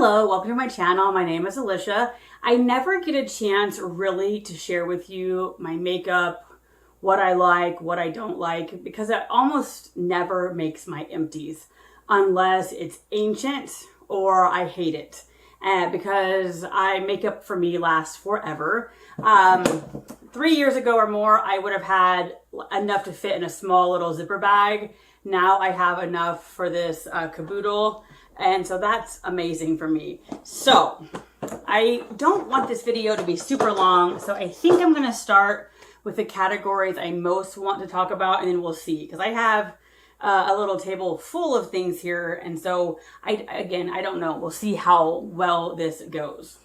Hello, welcome to my channel. My name is Alicia. I never get a chance really to share with you my makeup, what I like, what I don't like, because it almost never makes my empties unless it's ancient or I hate it. Because makeup for me lasts forever. 3 years ago or more, I would have had enough to fit in a small little zipper bag. Now I have enough for this caboodle. And so that's amazing for me. So I don't want this video to be super long. So I think I'm going to start with the categories I most want to talk about, and then we'll see. Because I have a little table full of things here. And so I don't know. We'll see how well this goes.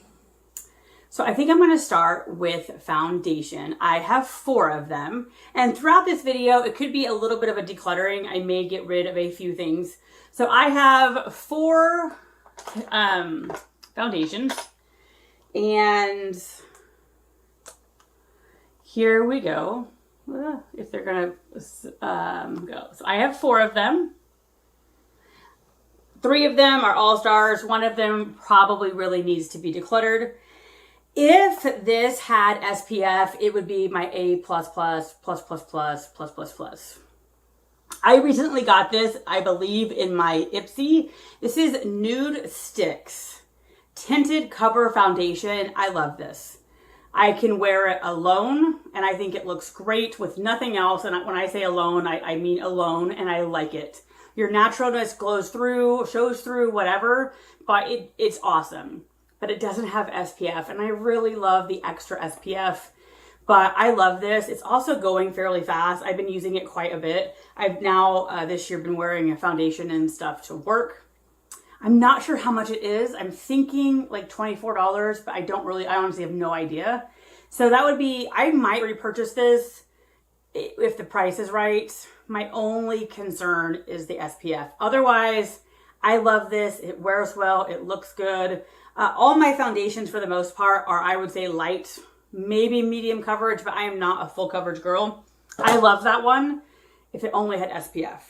So I think I'm going to start with foundation. I have 4 of them. And throughout this video, it could be a little bit of a decluttering. I may get rid of a few things. So I have 4 foundations. And here we go. If they're going to go. So I have 4 of them. 3 of them are all-stars. 1 of them probably really needs to be decluttered. If this had SPF, it would be my A+++++++++. I recently got this, I believe, in my Ipsy. This is Nude Sticks Tinted Cover Foundation. I love this. I can wear it alone, and I think it looks great with nothing else. And when I say alone, I mean alone, and I like it. Your naturalness glows through, shows through, whatever, but it's awesome. But it doesn't have SPF, and I really love the extra SPF. But I love this. It's also going fairly fast. I've been using it quite a bit. I've now, this year, been wearing a foundation and stuff to work. I'm not sure how much it is. I'm thinking like $24, but I honestly have no idea. So that would be, I might repurchase this if the price is right. My only concern is the SPF. Otherwise, I love this. It wears well. It looks good. All my foundations, for the most part, are, I would say, light, maybe medium coverage, but I am not a full coverage girl. I love that one if it only had SPF.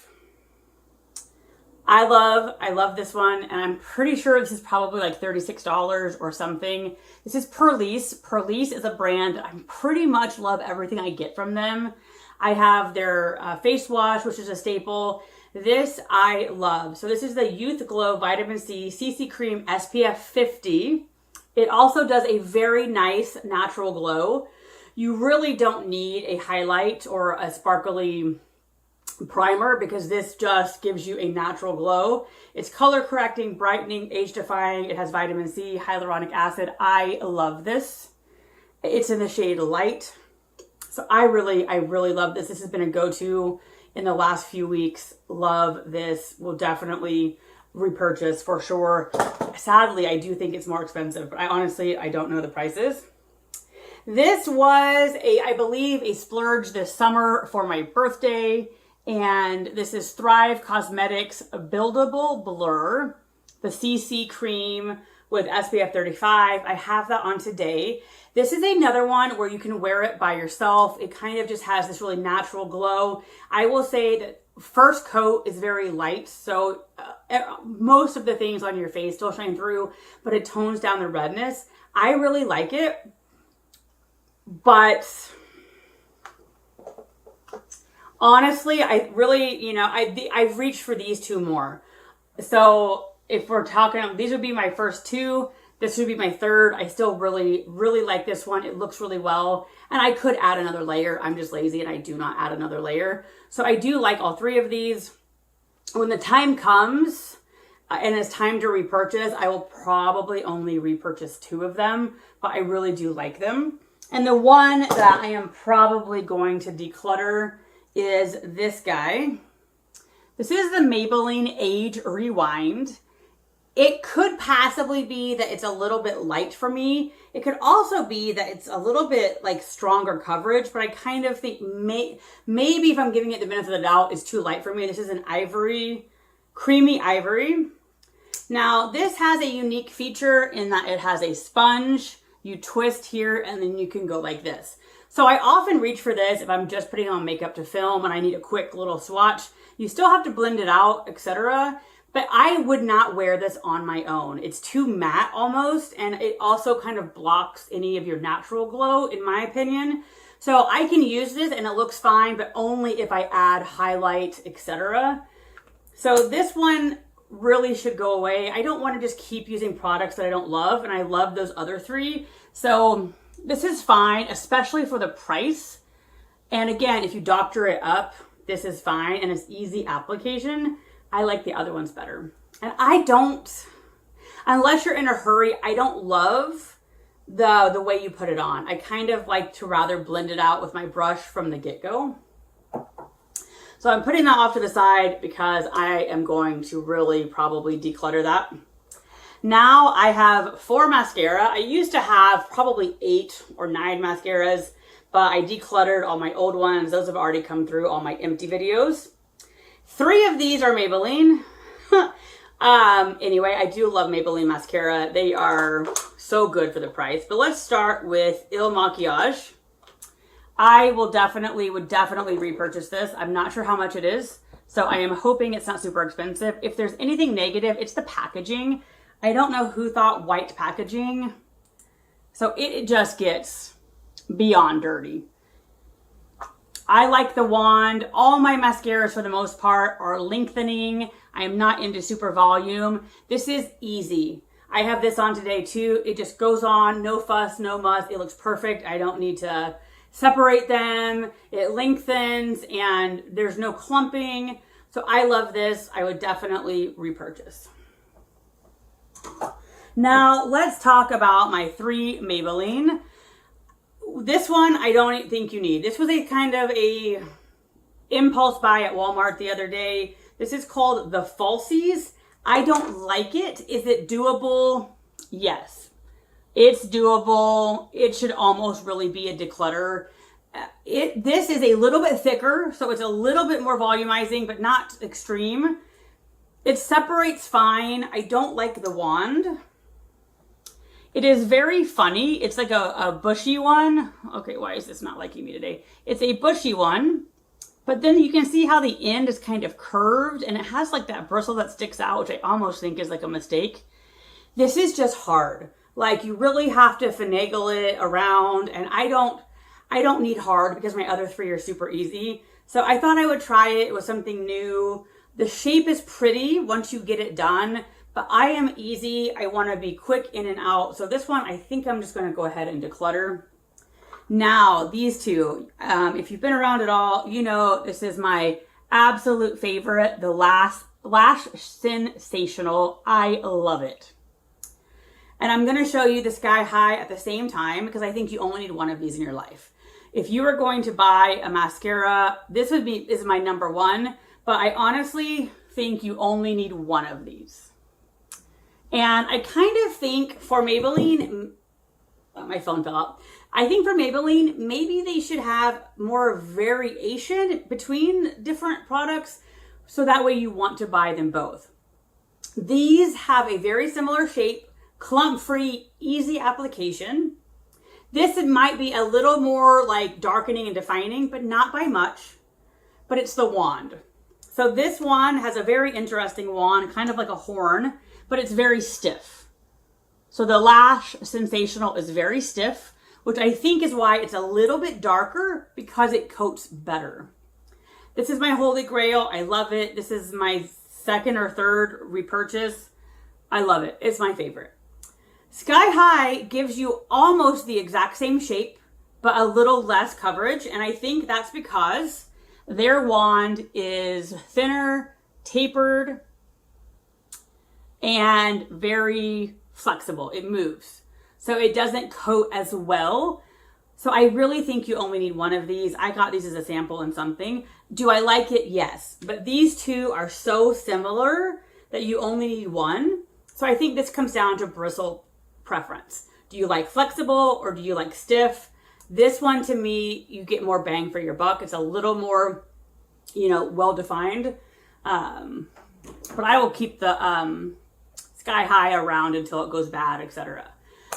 I love this one, and I'm pretty sure this is probably like $36 or something. This is Perlice. Perlice is a brand. I pretty much love everything I get from them. I have their face wash, which is a staple. This I love. So this is the Youth Glow Vitamin C CC Cream SPF 50. It also does a very nice natural glow. You really don't need a highlight or a sparkly primer because this just gives you a natural glow. It's color correcting, brightening, age defying. It has vitamin C, hyaluronic acid. I love this. It's in the shade Light. So I really love this. This has been a go-to in the last few weeks. Love this. Will definitely repurchase for sure. Sadly, I do think it's more expensive, but I don't know the prices. This was I believe a splurge this summer for my birthday. And this is Thrive Cosmetics Buildable Blur, the CC cream with SPF 35. I have that on today. This is another one where you can wear it by yourself. It kind of just has this really natural glow. I will say that first coat is very light, so most of the things on your face still shine through, but it tones down the redness. I really like it, but honestly, I really, I've reached for these 2 more. So if we're talking, these would be my first 2. This would be my 3rd. I still really like this one. It looks really well. And I could add another layer. I'm just lazy and I do not add another layer. So I do like all 3 of these. When the time comes and it's time to repurchase, I will probably only repurchase 2 of them. But I really do like them. And the one that I am probably going to declutter is this guy. This is the Maybelline Age Rewind. It could possibly be that it's a little bit light for me. It could also be that it's a little bit like stronger coverage, but I kind of think maybe if I'm giving it the benefit of the doubt, it's too light for me. This is an ivory, creamy ivory. Now this has a unique feature in that it has a sponge. You twist here and then you can go like this. So I often reach for this if I'm just putting on makeup to film and I need a quick little swatch. You still have to blend it out, etc. but I would not wear this on my own. It's too matte almost, and it also kind of blocks any of your natural glow, in my opinion. So I can use this and it looks fine, but only if I add highlight, etc. So this one really should go away. I don't want to just keep using products that I don't love, and I love those other three. So this is fine, especially for the price. And again, if you doctor it up, this is fine, and it's easy application. I like the other ones better. And I don't, unless you're in a hurry, I don't love the way you put it on. I kind of like to rather blend it out with my brush from the get-go. So I'm putting that off to the side because I am going to really probably declutter that. Now I have 4 mascara. I used to have probably 8 or 9 mascaras, but I decluttered all my old ones. Those have already come through all my empty videos. 3 of these are Maybelline. Anyway, I do love Maybelline mascara. They are so good for the price. But let's start with Il Maquillage. I would definitely repurchase this. I'm not sure how much it is, so I am hoping it's not super expensive. If there's anything negative, it's the packaging. I don't know who thought white packaging. So it just gets beyond dirty. I like the wand. All my mascaras for the most part are lengthening. I am not into super volume. This is easy. I have this on today too. It just goes on, no fuss, no muss. It looks perfect. I don't need to separate them. It lengthens and there's no clumping. So I love this. I would definitely repurchase. Now let's talk about my 3 Maybelline. This one I don't think you need. This was a kind of a impulse buy at Walmart the other day. This is called the Falsies. I don't like it. Is it doable? Yes. It's doable. It should almost really be a declutter. This is a little bit thicker, so it's a little bit more volumizing, but not extreme. It separates fine. I don't like the wand. It is very funny. It's like a bushy one. Okay, why is this not liking me today? It's a bushy one, but then you can see how the end is kind of curved, and it has like that bristle that sticks out, which I almost think is like a mistake. This is just hard. Like, you really have to finagle it around, and I don't need hard because my other 3 are super easy. So I thought I would try it with something new. The shape is pretty once you get it done, but I am easy. I want to be quick in and out. So this one, I think I'm just going to go ahead and declutter. Now, these 2, if you've been around at all, you know this is my absolute favorite, the Lash Sensational. I love it. And I'm going to show you the Sky High at the same time because I think you only need one of these in your life. If you were going to buy a mascara, this is my number 1, but I honestly think you only need one of these. And I kind of think for Maybelline, my phone fell out. I think for Maybelline, maybe they should have more variation between different products so that way you want to buy them both. These have a very similar shape, clump-free, easy application. This might be a little more like darkening and defining, but not by much. But it's the wand. So this wand has a very interesting wand, kind of like a horn, but it's very stiff. So the Lash Sensational is very stiff, which I think is why it's a little bit darker because it coats better. This is my holy grail. I love it. This is my 2nd or 3rd repurchase. I love it. It's my favorite. Sky High gives you almost the exact same shape, but a little less coverage. And I think that's because their wand is thinner, tapered, and very flexible. It moves. So it doesn't coat as well. So I really think you only need one of these. I got these as a sample in something. Do I like it? Yes. But these 2 are so similar that you only need one. So I think this comes down to bristle preference. Do you like flexible or do you like stiff? This one, to me, you get more bang for your buck. It's a little more, well-defined. But I will keep the Sky High around until it goes bad, etc.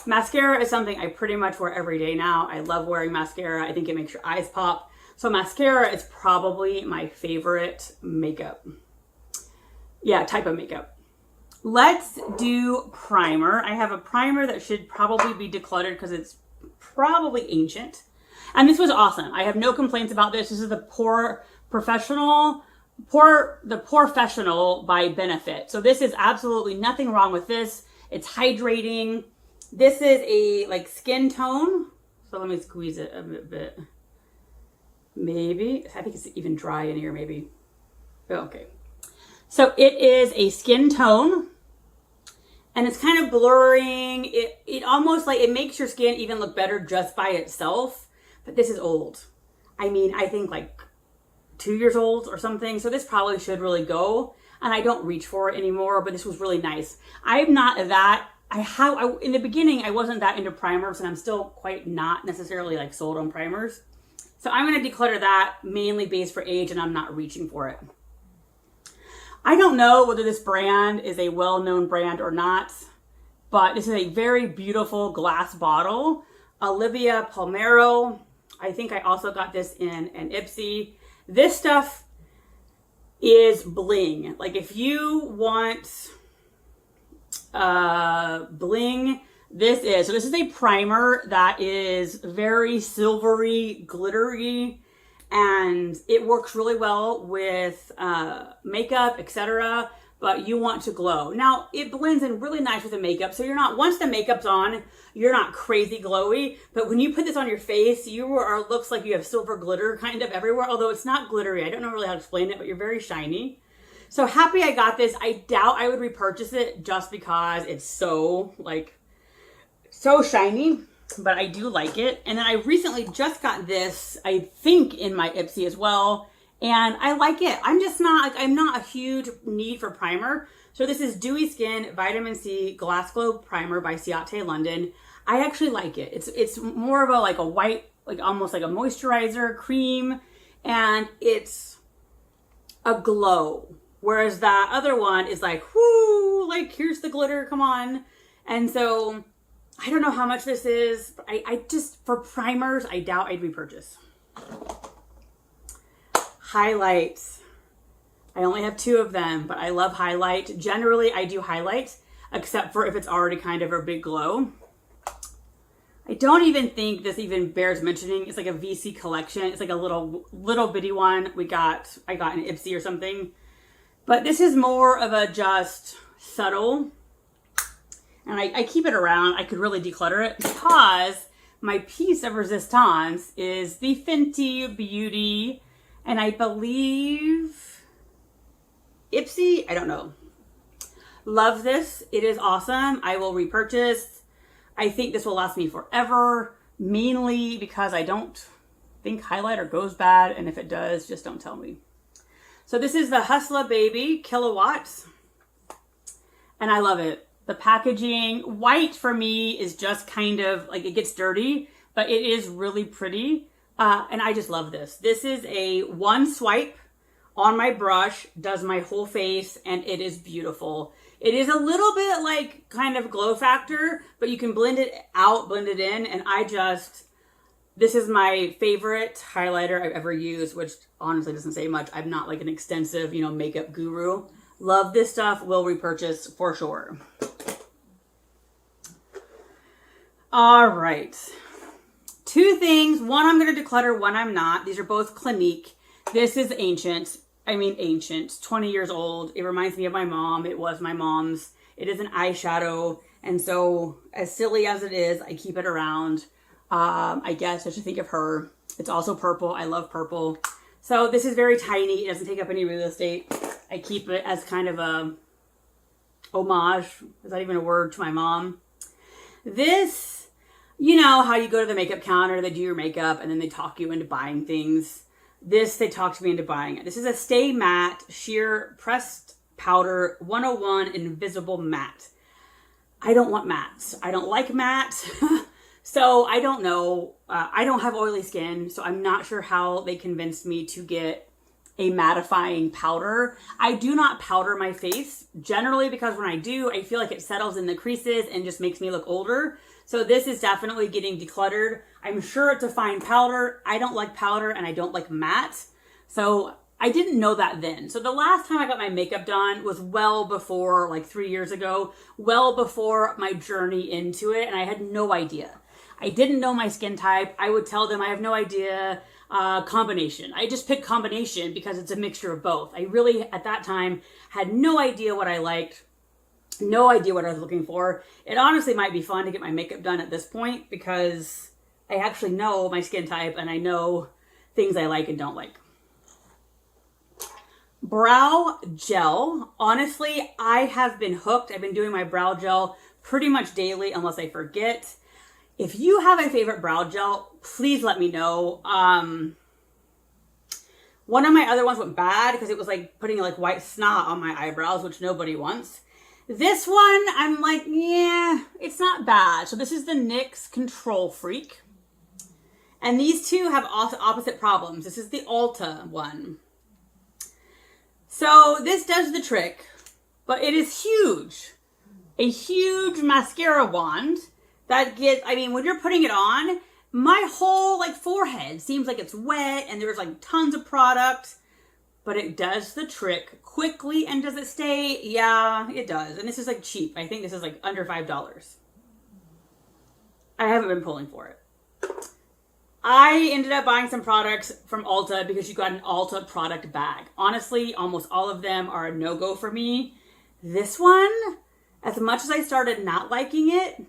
Mascara is something I pretty much wear every day now. I love wearing mascara. I think it makes your eyes pop. So mascara is probably my favorite makeup. yeah, type of makeup. Let's do primer. I have a primer that should probably be decluttered because it's probably ancient. And this was awesome. I have no complaints about this. This is the Porefessional by Benefit. So this is absolutely nothing wrong with this. It's hydrating. This is a like skin tone. So let me squeeze it a bit. Maybe. I think it's even dry in here, maybe. Okay. So it is a skin tone. And it's kind of blurring. It almost like, it makes your skin even look better just by itself. But this is old. I mean, I think like 2 years old or something. So this probably should really go. And I don't reach for it anymore, but this was really nice. I'm not that, in the beginning, I wasn't that into primers, and I'm still quite not necessarily like sold on primers. So I'm going to declutter that mainly based for age, and I'm not reaching for it. I don't know whether this brand is a well-known brand or not, but this is a very beautiful glass bottle. Olivia Palmero. I think I also got this in an Ipsy. This stuff is bling. Like if you want bling, this is a primer that is very silvery, glittery, and it works really well with makeup, etc. But you want to glow. Now, it blends in really nice with the makeup, so you're not, once the makeup's on, you're not crazy glowy, but when you put this on your face, looks like you have silver glitter kind of everywhere, although it's not glittery. I don't know really how to explain it, but you're very shiny. So happy I got this. I doubt I would repurchase it just because it's so shiny, but I do like it. And then I recently just got this, I think in my Ipsy as well, and I like it. I'm not a huge need for primer. So this is Dewy Skin Vitamin C Glass Glow Primer by Ciate London. I actually like it. It's more of a white, almost like a moisturizer cream, and it's a glow. Whereas that other one is like, whoo, like here's the glitter, come on. And so I don't know how much this is. But I just, for primers, I doubt I'd repurchase. Highlights. I only have 2 of them, but I love highlight. Generally, I do highlight, except for if it's already kind of a big glow. I don't even think this even bears mentioning. It's like a VC collection. It's like a little bitty one I got in Ipsy or something. But this is more of a just subtle. And I keep it around. I could really declutter it because my piece of resistance is the Fenty Beauty. And I believe Ipsy, I don't know. Love this. It is awesome. I will repurchase. I think this will last me forever, mainly because I don't think highlighter goes bad. And if it does, just don't tell me. So this is the Hustla Baby Kilowatts. And I love it. The packaging, white for me is just kind of like, it gets dirty, but it is really pretty. And I just love this. This is a one swipe on my brush, does my whole face, and it is beautiful. It is a little bit like kind of glow factor, but you can blend it out, blend it in, and this is my favorite highlighter I've ever used, which honestly doesn't say much. I'm not like an extensive, makeup guru. Love this stuff, will repurchase for sure. All right. 2 things. One I'm going to declutter, one I'm not. These are both Clinique. This is ancient. 20 years old. It reminds me of my mom. It was my mom's. It is an eyeshadow. And so as silly as it is, I keep it around. I guess I should think of her. It's also purple. I love purple. So this is very tiny. It doesn't take up any real estate. I keep it as kind of a homage. Is that even a word? To my mom. This, how you go to the makeup counter, they do your makeup, and then they talk you into buying things. This, they talked me into buying it. This is a Stay Matte Sheer Pressed Powder 101 Invisible Matte. I don't want mattes. I don't like matte. So I don't know. I don't have oily skin, so I'm not sure how they convinced me to get a mattifying powder. I do not powder my face generally because when I do, I feel like it settles in the creases and just makes me look older. So this is definitely getting decluttered. I'm sure it's a fine powder. I don't like powder and I don't like matte. So I didn't know that then. So the last time I got my makeup done was well before, like 3 years ago, well before my journey into it, and I had no idea. I didn't know my skin type. I would tell them I have no idea. Combination. I just picked combination because it's a mixture of both. I really, at that time, had no idea what I liked. No idea what I was looking for. It honestly might be fun to get my makeup done at this point because I actually know my skin type and I know things I like and don't like. Brow gel. Honestly, I have been hooked. I've been doing my brow gel pretty much daily unless I forget. If you have a favorite brow gel, please let me know. One of my other ones went bad because it was like putting like white snot on my eyebrows, which nobody wants. This one, I'm like, yeah, it's not bad. So this is the NYX Control Freak. And these two have opposite problems. This is the Ulta one. So this does the trick, but it is huge. A huge mascara wand that gets, I mean, when you're putting it on, my whole like forehead seems like it's wet and there's like tons of product, but it does the trick quickly. And does it stay? Yeah, it does. And this is like cheap. I think this is like under $5. I haven't been pulling for it. I ended up buying some products from Ulta because you got an Ulta product bag. Honestly, almost all of them are a no-go for me. This one, as much as I started not liking it,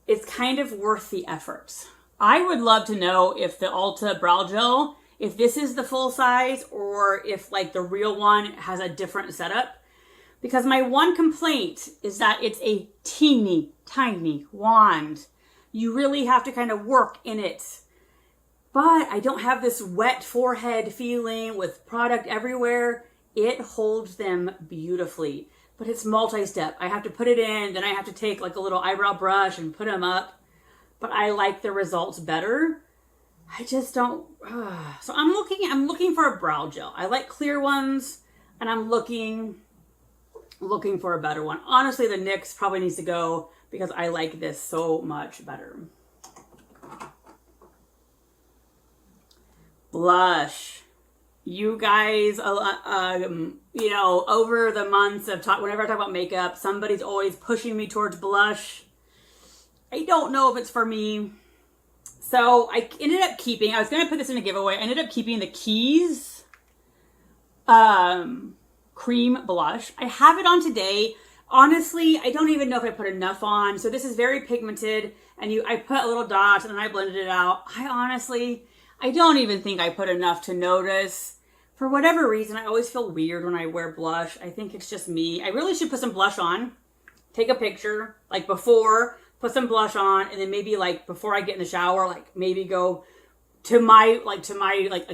it's kind of worth the effort. I would love to know if the Ulta brow gel, if this is the full size or if like the real one has a different setup. Because my one complaint is that it's a teeny tiny wand. You really have to kind of work in it. But I don't have this wet forehead feeling with product everywhere. It holds them beautifully. But it's multi-step. I have to put it in, then I have to take like a little eyebrow brush and put them up. But I like the results better. I just don't. So I'm looking for a brow gel. I like clear ones, and I'm looking for a better one. Honestly, the NYX probably needs to go because I like this so much better. Blush. You guys, you know, over the months of whenever I talk about makeup, somebody's always pushing me towards blush. I don't know if it's for me. So I ended up keeping, I was going to put this in a giveaway. I ended up keeping the Keys cream blush. I have it on today. Honestly, I don't even know if I put enough on. So this is very pigmented and I put a little dot and then I blended it out. I don't even think I put enough to notice. For whatever reason, I always feel weird when I wear blush. I think it's just me. I really should put some blush on. Take a picture, like before, put some blush on, and then maybe like before I get in the shower, like maybe go to my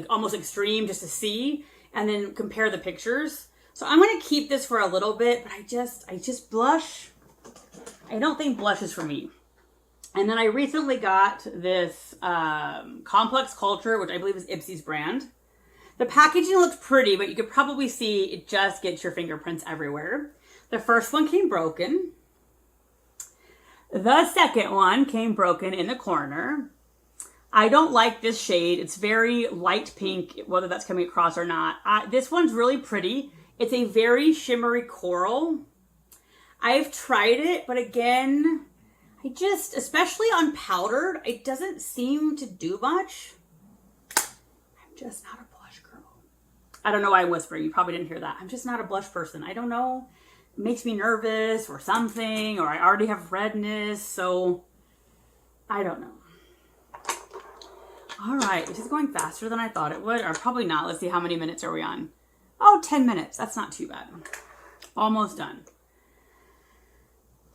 almost extreme just to see, and then compare the pictures. So I'm gonna keep this for a little bit, but I just blush. I don't think blush is for me. And then I recently got this Complex Culture, which I believe is Ipsy's brand. The packaging looks pretty, but you could probably see it just gets your fingerprints everywhere. The first one came broken. The second one came broken in the corner. I don't like this shade. It's very light pink, whether that's coming across or not. This one's really pretty. It's a very shimmery coral. I've tried it, but again, especially on powdered, it doesn't seem to do much. I'm just not a blush girl. I don't know why I'm whispering. You probably didn't hear that. I'm just not a blush person. I don't know. It makes me nervous or something, or I already have redness, so I don't know. All right, this is going faster than I thought it would, or probably not. Let's see, how many minutes are we on? Oh, 10 minutes. That's not too bad. Almost done.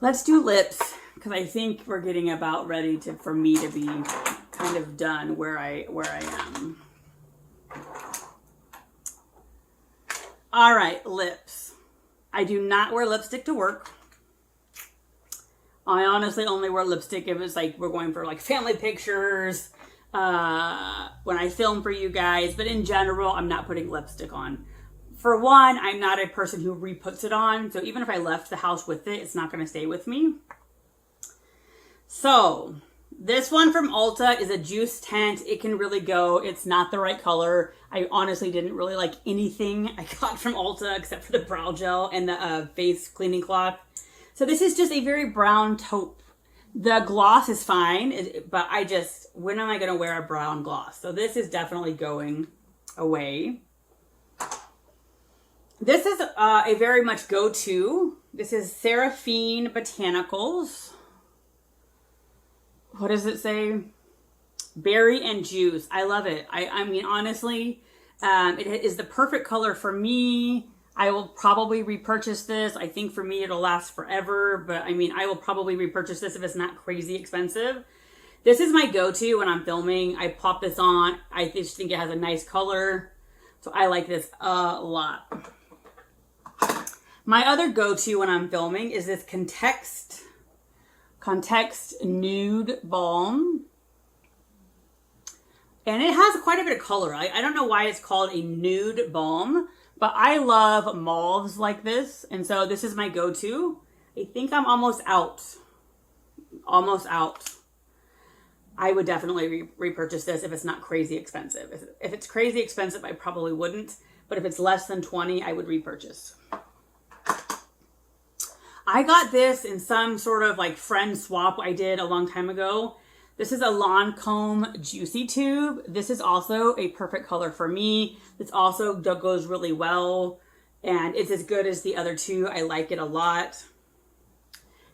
Let's do lips, because I think we're getting about ready for me to be kind of done where I am. All right, lips. I do not wear lipstick to work. I honestly only wear lipstick if it's like we're going for like family pictures, when I film for you guys. But in general, I'm not putting lipstick on. For one, I'm not a person who re-puts it on. So even if I left the house with it, it's not going to stay with me. So This one from Ulta is a juice tint. It can really go. It's not the right color. I honestly didn't really like anything I got from Ulta except for the brow gel and the face cleaning cloth. So this is just a very brown taupe. The gloss is fine, but when am I going to wear a brown gloss? So this is definitely going away. This is a very much go-to. This is Seraphine Botanicals. What does it say? Berry and juice. I love it. I mean, honestly, it is the perfect color for me. I will probably repurchase this. I think for me, it'll last forever. But I mean, I will probably repurchase this if it's not crazy expensive. This is my go-to when I'm filming. I pop this on. I just think it has a nice color. So I like this a lot. My other go-to when I'm filming is this Context Nude Balm. And it has quite a bit of color. I don't know why it's called a nude balm, but I love mauves like this. And so this is my go-to. I think I'm almost out. Almost out. I would definitely repurchase this if it's not crazy expensive. If it's crazy expensive, I probably wouldn't. But if it's less than 20, I would repurchase. I got this in some sort of like friend swap I did a long time ago. This is a Lancome Juicy Tube. This is also a perfect color for me. This also goes really well, and it's as good as the other two. I like it a lot.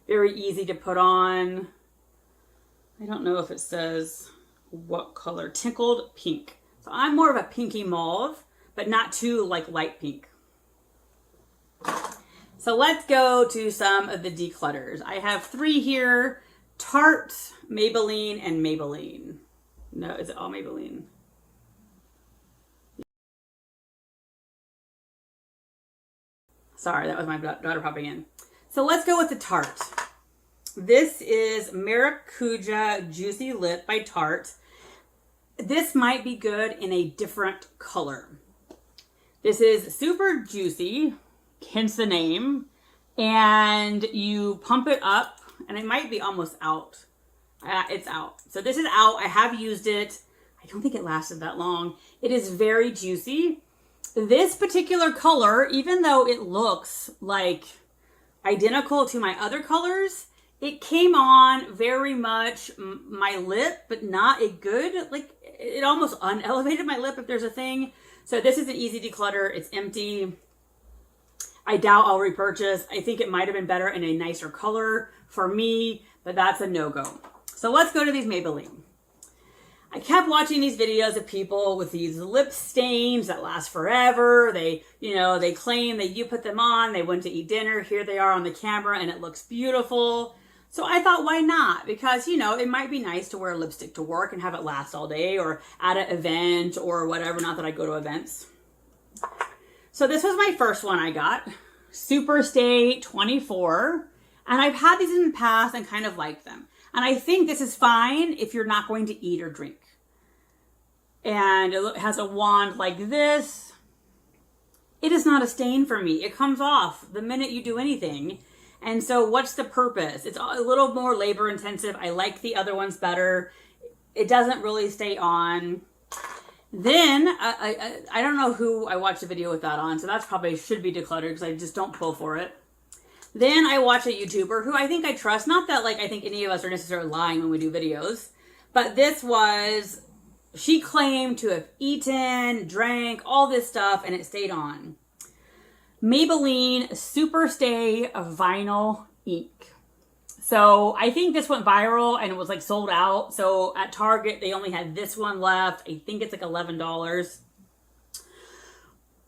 Very easy to put on. I don't know if it says what color. Tinkled pink. So I'm more of a pinky mauve, but not too like light pink. So let's go to some of the declutters. I have 3 here. Tarte, Maybelline, and Maybelline. No, is it all Maybelline? Sorry, that was my daughter popping in. So let's go with the Tarte. This is Maracuja Juicy Lip by Tarte. This might be good in a different color. This is super juicy, hence the name, and you pump it up, and it might be almost out. It's out. So this is out. I have used it. I don't think it lasted that long. It is very juicy. This particular color, even though it looks like identical to my other colors, it came on very much my lip, but not a good, like it almost unelevated my lip if there's a thing. So this is an easy declutter. It's empty. I doubt I'll repurchase. I think it might have been better in a nicer color for me, but that's a no-go. So let's go to these Maybelline. I kept watching these videos of people with these lip stains that last forever. They claim that you put them on, they went to eat dinner, here they are on the camera, and it looks beautiful. So I thought, why not? Because, it might be nice to wear lipstick to work and have it last all day, or at an event or whatever. Not that I go to events. So this was my first one I got, Superstay 24. And I've had these in the past and kind of liked them. And I think this is fine if you're not going to eat or drink. And it has a wand like this. It is not a stain for me. It comes off the minute you do anything. And so what's the purpose? It's a little more labor intensive. I like the other ones better. It doesn't really stay on. Then, I don't know who I watched a video with that on, so that's probably should be decluttered because I just don't pull for it. Then I watch a YouTuber who I think I trust. Not that I think any of us are necessarily lying when we do videos, but she claimed to have eaten, drank, all this stuff, and it stayed on. Maybelline Superstay Vinyl Ink. So I think this went viral and it was sold out. So at Target, they only had this one left. I think it's $11.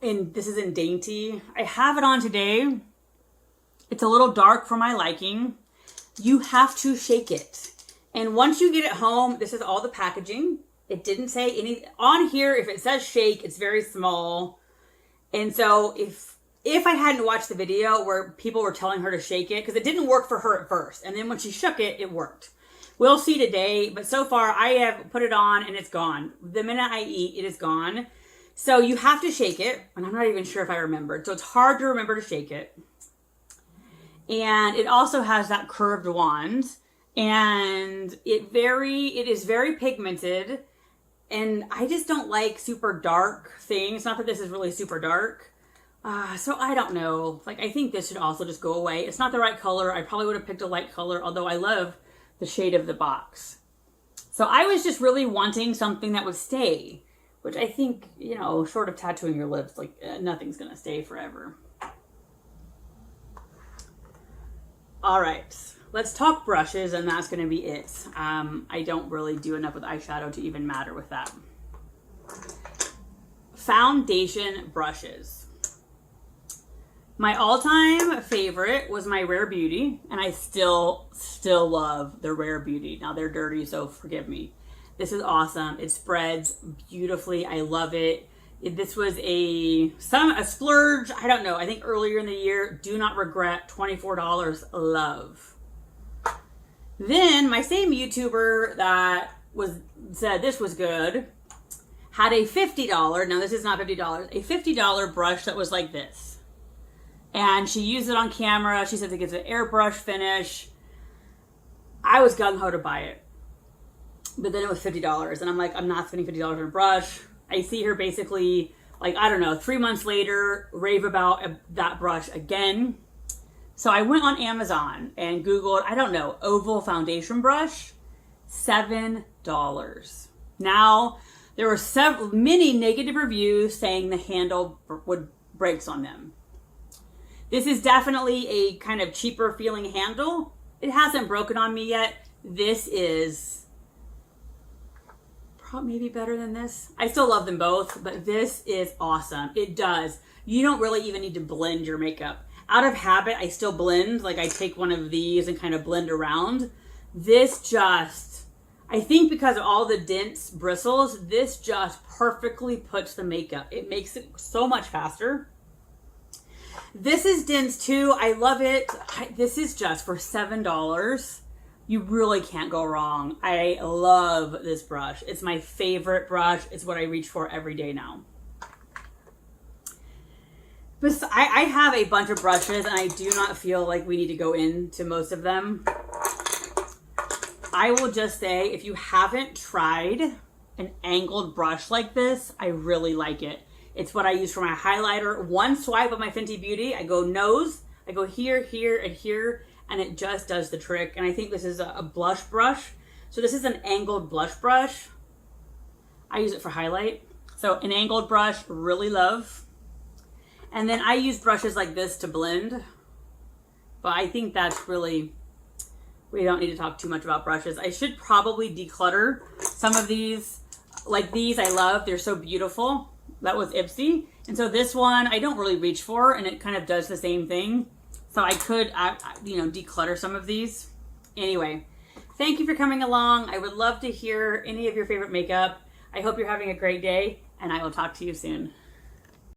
And this is in Dainty. I have it on today. It's a little dark for my liking. You have to shake it. And once you get it home, this is all the packaging. It didn't say any on here. If it says shake, it's very small. And so if I hadn't watched the video where people were telling her to shake it, because it didn't work for her at first. And then when she shook it, it worked. We'll see today. But so far, I have put it on and it's gone. The minute I eat, it is gone. So you have to shake it. And I'm not even sure if I remembered. So it's hard to remember to shake it. And it also has that curved wand. And it is very pigmented, and I just don't like super dark things. Not that this is really super dark. So I don't know. Like, I think this should also just go away. It's not the right color. I probably would have picked a light color, although I love the shade of the box. So I was just really wanting something that would stay, which I think, you know, short of tattooing your lips, like nothing's going to stay forever. All right, let's talk brushes, and that's going to be it. I don't really do enough with eyeshadow to even matter with that. Foundation brushes. My all-time favorite was my Rare Beauty, and I still love the Rare Beauty. Now, they're dirty, so forgive me. This is awesome. It spreads beautifully. I love it. This was a splurge. I don't know. I think earlier in the year. Do not regret. $24. Love. Then my same YouTuber that said this was good had a $50. Now, this is not $50. A $50 brush that was like this. And she used it on camera. She said it gives an airbrush finish. I was gung-ho to buy it. But then it was $50. And I'm like, I'm not spending $50 on a brush. I see her basically, like, I don't know, 3 months later, rave about that brush again. So I went on Amazon and Googled, I don't know, oval foundation brush, $7. Now, there were many negative reviews saying the handle breaks on them. This is definitely a kind of cheaper feeling handle. It hasn't broken on me yet. This is probably maybe better than this. I still love them both, but this is awesome. It does. You don't really even need to blend your makeup. Out of habit, I still blend. Like, I take one of these and kind of blend around. This just, I think because of all the dense bristles, this just perfectly puts the makeup. It makes it so much faster. This is dense too. I love it. This is just for $7. You really can't go wrong. I love this brush. It's my favorite brush. It's what I reach for every day now. But I have a bunch of brushes, and I do not feel like we need to go into most of them. I will just say, if you haven't tried an angled brush like this, I really like it. It's what I use for my highlighter. One swipe of my Fenty Beauty, I go nose, I go here, here, and here, and it just does the trick. And I think this is a blush brush. So this is an angled blush brush. I use it for highlight. So an angled brush, really love. And then I use brushes like this to blend. But I think that's really, we don't need to talk too much about brushes. I should probably declutter some of these. Like these, I love. They're so beautiful. That was Ipsy. And so this one, I don't really reach for, and it kind of does the same thing. So I could, you know, declutter some of these. Anyway, thank you for coming along. I would love to hear any of your favorite makeup. I hope you're having a great day, and I will talk to you soon.